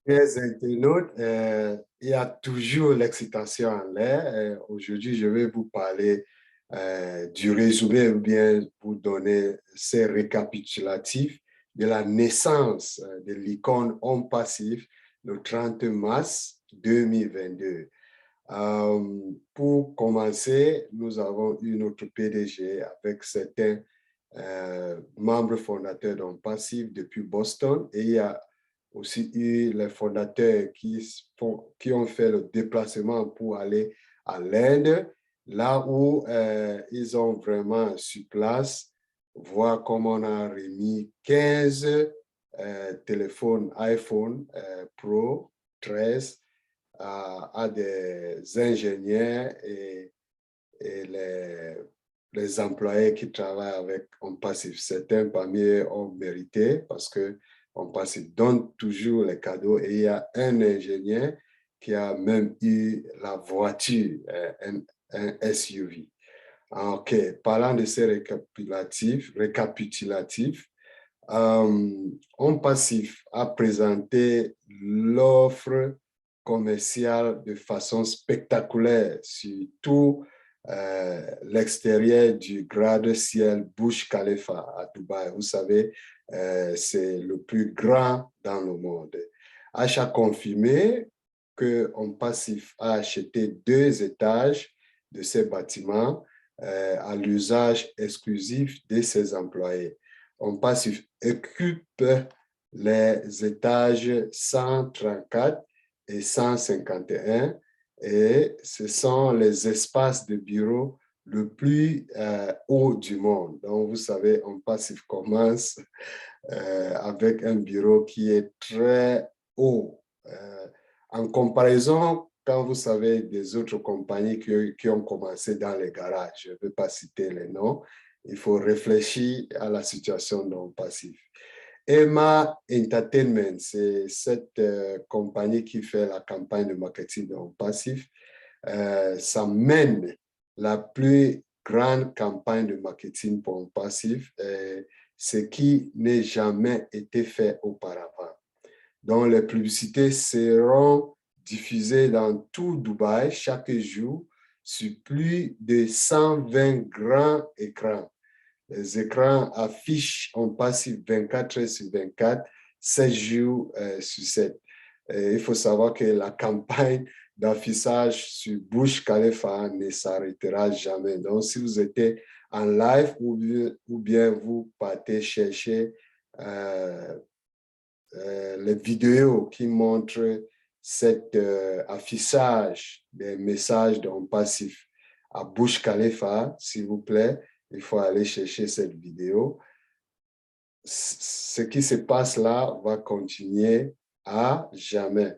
Les internautes, il y a toujours l'excitation en l'air. Aujourd'hui, je vais vous parler du résumé ou bien vous donner ces récapitulatifs de la naissance de l'icône homme passif le 30 mars 2022. Pour commencer, nous avons eu notre PDG avec certains membres fondateurs d'Homme Passif depuis Boston et il y a aussi eu les fondateurs qui ont fait le déplacement pour aller à l'Inde, là où ils ont vraiment sur place voir comment on a remis 15 téléphones iPhone Pro 13 à des ingénieurs et les employés qui travaillent avec On Passif. Certains parmi eux ont mérité parce que On Passif donne toujours les cadeaux et il y a un ingénieur qui a même eu la voiture, un SUV. OK, parlant de ces récapitulatifs, On Passif a présenté l'offre commerciale de façon spectaculaire sur tout l'extérieur du gratte-ciel Burj Khalifa à Dubaï. Vous savez, c'est le plus grand dans le monde. Achat confirmé que On Passif a acheté 2 étages de ces bâtiments à l'usage exclusif de ses employés. On Passif occupe les étages 134 et 151 et ce sont les espaces de bureau le plus haut du monde. Donc, vous savez, On Passif commence avec un bureau qui est très haut. En comparaison, quand vous savez des autres compagnies qui ont commencé dans les garages, je ne vais pas citer les noms, il faut réfléchir à la situation d'Homme Passif. Emma Entertainment, c'est cette compagnie qui fait la campagne de marketing d'Homme Passif. Ça mène la plus grande campagne de marketing pour Homme Passif, ce qui n'a jamais été fait auparavant. Donc, les publicités seront diffusées dans tout Dubaï chaque jour sur plus de 120 grands écrans. Les écrans affichent On Passif 24 heures sur 24, 7 jours sur 7. Et il faut savoir que la campagne d'affichage sur Burj Khalifa ne s'arrêtera jamais. Donc, si vous êtes en live ou bien vous partez chercher les vidéos qui montrent cet affichage des messages d'Homme Passif à Burj Khalifa, s'il vous plaît, il faut aller chercher cette vidéo. Ce qui se passe là va continuer à jamais.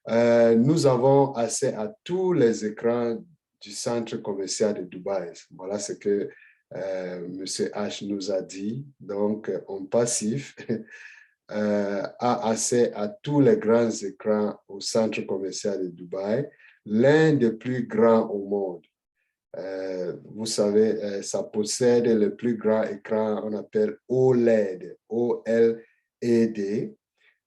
Nous avons accès à tous les écrans du centre commercial de Dubaï. Voilà ce que M. H nous a dit. Donc, Homme Passif a accès à tous les grands écrans au centre commercial de Dubaï, l'un des plus grands au monde. Vous savez, ça possède le plus grand écran, on appelle OLED, O-L-E-D,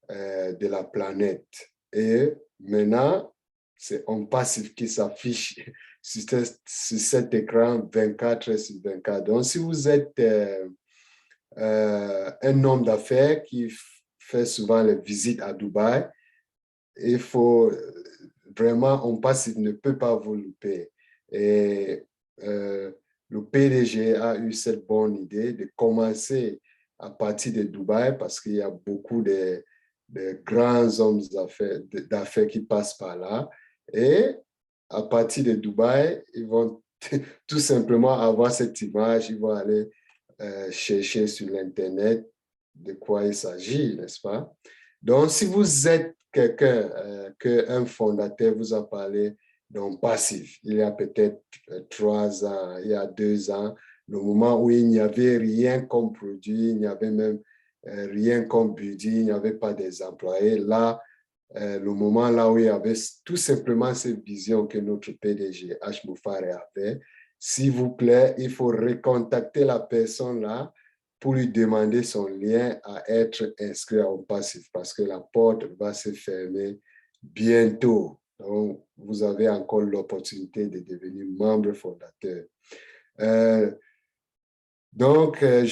de la planète. Et maintenant, c'est Homme Passif qui s'affiche sur cet écran 24 heures sur 24. Donc, si vous êtes un homme d'affaires qui fait souvent les visites à Dubaï, il faut vraiment, Homme Passif ne peut pas vous louper. Et le PDG a eu cette bonne idée de commencer à partir de Dubaï parce qu'il y a beaucoup de grands hommes d'affaires qui passent par là. Et à partir de Dubaï, ils vont tout simplement avoir cette image, ils vont aller chercher sur l'Internet de quoi il s'agit, n'est-ce pas? Donc, si vous êtes quelqu'un qu'un fondateur vous a parlé d'un passif, il y a peut-être 3 ans, il y a 2 ans, le moment où il n'y avait rien comme produit, il n'y avait même rien comme budget, il n'y avait pas des employés. Là, le moment là où il y avait tout simplement cette vision que notre PDG H. Moufare avait, s'il vous plaît, il faut recontacter la personne là pour lui demander son lien à être inscrit en passif parce que la porte va se fermer bientôt. Donc, vous avez encore l'opportunité de devenir membre fondateur. Je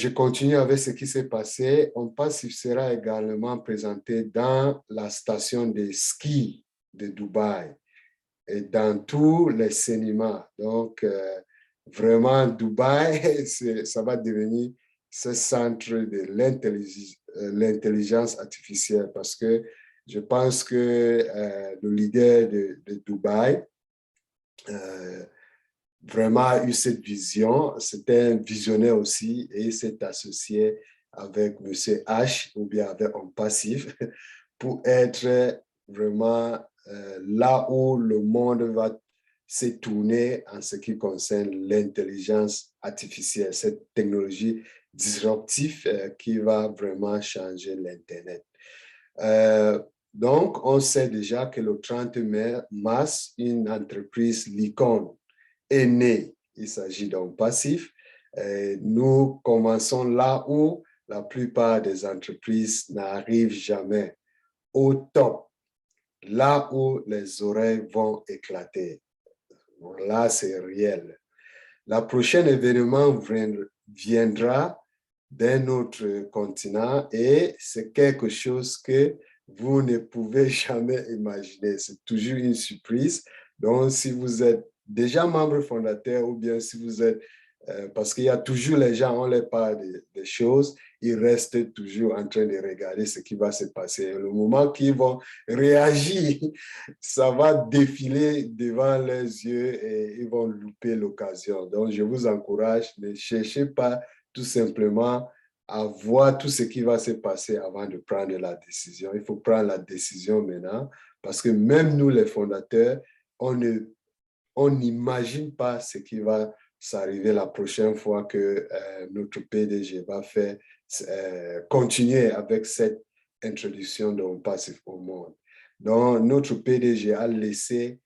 continue avec ce qui s'est passé. On passif sera également présenté dans la station de ski de Dubaï et dans tous les cinémas. Donc, vraiment, Dubaï, ça va devenir ce centre de l'intelligence artificielle parce que je pense que le leader de Dubaï vraiment a eu cette vision. C'était un visionnaire aussi et il s'est associé avec M. H ou bien avec un passif pour être vraiment là où le monde va se tourner en ce qui concerne l'intelligence artificielle, cette technologie disruptive qui va vraiment changer l'Internet. Donc, on sait déjà que le 30 mars, une entreprise licorne est née. Il s'agit d'un passif. Nous commençons là où la plupart des entreprises n'arrivent jamais, au top, là où les oreilles vont éclater. Là, c'est réel. La prochaine événement viendra d'un autre continent et c'est quelque chose que vous ne pouvez jamais imaginer. C'est toujours une surprise. Donc, si vous êtes déjà membre fondateur ou bien si vous êtes, parce qu'il y a toujours les gens, on leur parle des choses, ils restent toujours en train de regarder ce qui va se passer. Le moment qu'ils vont réagir, ça va défiler devant leurs yeux et ils vont louper l'occasion. Donc, je vous encourage, ne cherchez pas tout simplement à voir tout ce qui va se passer avant de prendre la décision. Il faut prendre la décision maintenant parce que même nous, les fondateurs, on n'imagine pas ce qui va s'arriver la prochaine fois que notre PDG va faire continuer avec cette introduction d'un passif au monde. Donc, notre PDG a laissé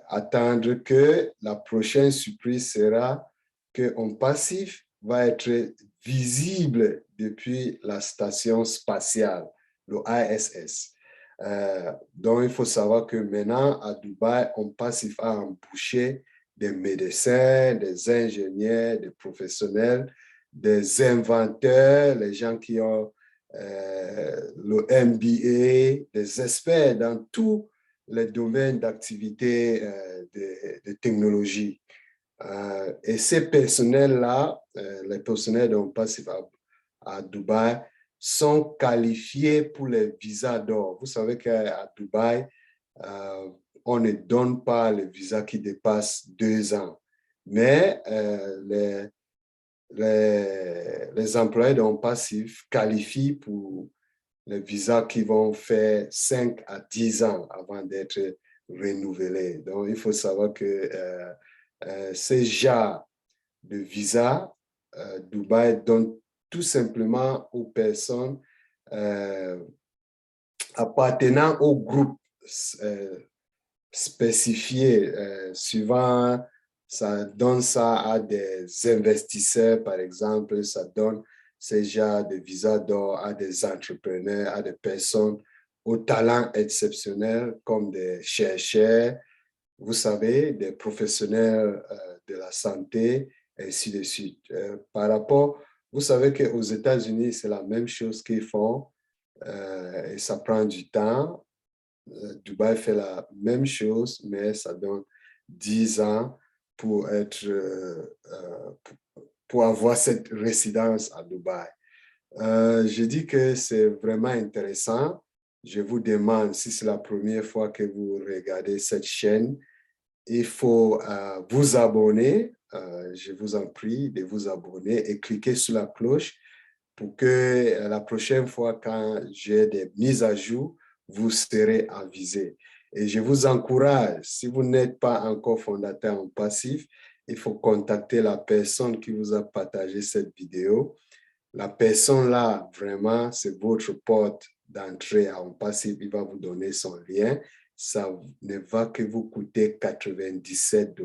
attendre que la prochaine surprise sera qu'un passif va être visible depuis la station spatiale, le ISS. Donc, il faut savoir que maintenant, à Dubaï, on passif à embaucher des médecins, des ingénieurs, des professionnels, des inventeurs, les gens qui ont le MBA, des experts dans tous les domaines d'activité de technologie. Et ces personnels-là, les personnels dont on passe à Dubaï, sont qualifiés pour les visas d'or. Vous savez qu'à Dubaï, on ne donne pas les visas qui dépassent 2 ans. Mais les employés d'un passif qualifient pour les visas qui vont faire 5 à 10 ans avant d'être renouvelés. Donc, il faut savoir que ces genres de visas, Dubaï donne tout simplement aux personnes appartenant au groupe spécifié. Souvent, ça donne ça à des investisseurs, par exemple, ça donne ces genres de visas d'or à des entrepreneurs, à des personnes au talent exceptionnel comme des chercheurs, vous savez, des professionnels de la santé, ainsi de suite. Par rapport, vous savez qu'aux États-Unis, c'est la même chose qu'ils font et ça prend du temps. Dubaï fait la même chose, mais ça donne 10 ans pour être, pour avoir cette résidence à Dubaï. Je dis que c'est vraiment intéressant. Je vous demande, si c'est la première fois que vous regardez cette chaîne, il faut vous abonner. Je vous en prie de vous abonner et cliquer sur la cloche pour que la prochaine fois, quand j'ai des mises à jour, vous serez avisé. Et je vous encourage, si vous n'êtes pas encore fondateur en passif, il faut contacter la personne qui vous a partagé cette vidéo. La personne là, vraiment, c'est votre porte d'entrée en passif. Il va vous donner son lien. Ça ne va que vous coûter $97.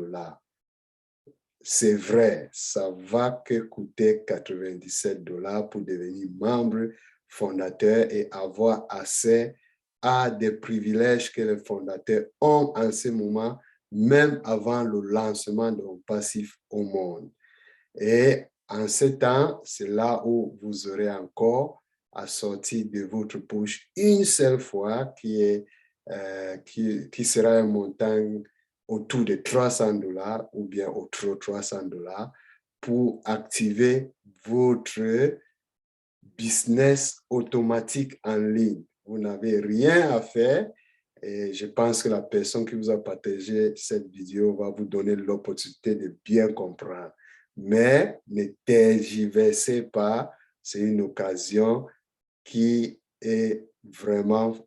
c'est vrai, ça va que coûter 97 $ pour devenir membre fondateur et avoir accès à des privilèges que les fondateurs ont en ce moment, même avant le lancement de passif au monde. Et en ce temps, c'est là où vous aurez encore à sortir de votre poche une seule fois qui sera un montant autour de 300 $ ou bien autour de 300 $ pour activer votre business automatique en ligne. Vous n'avez rien à faire et je pense que la personne qui vous a partagé cette vidéo va vous donner l'opportunité de bien comprendre. Mais ne tergiversez pas, c'est une occasion qui est vraiment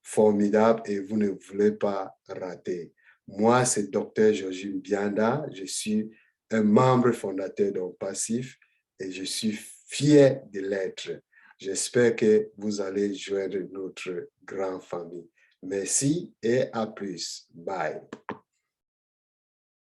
formidable et vous ne voulez pas rater. Moi, c'est Dr. Georgine Bianda, je suis un membre fondateur d'Ompassif et je suis fier de l'être. J'espère que vous allez joindre notre grande famille. Merci et à plus. Bye.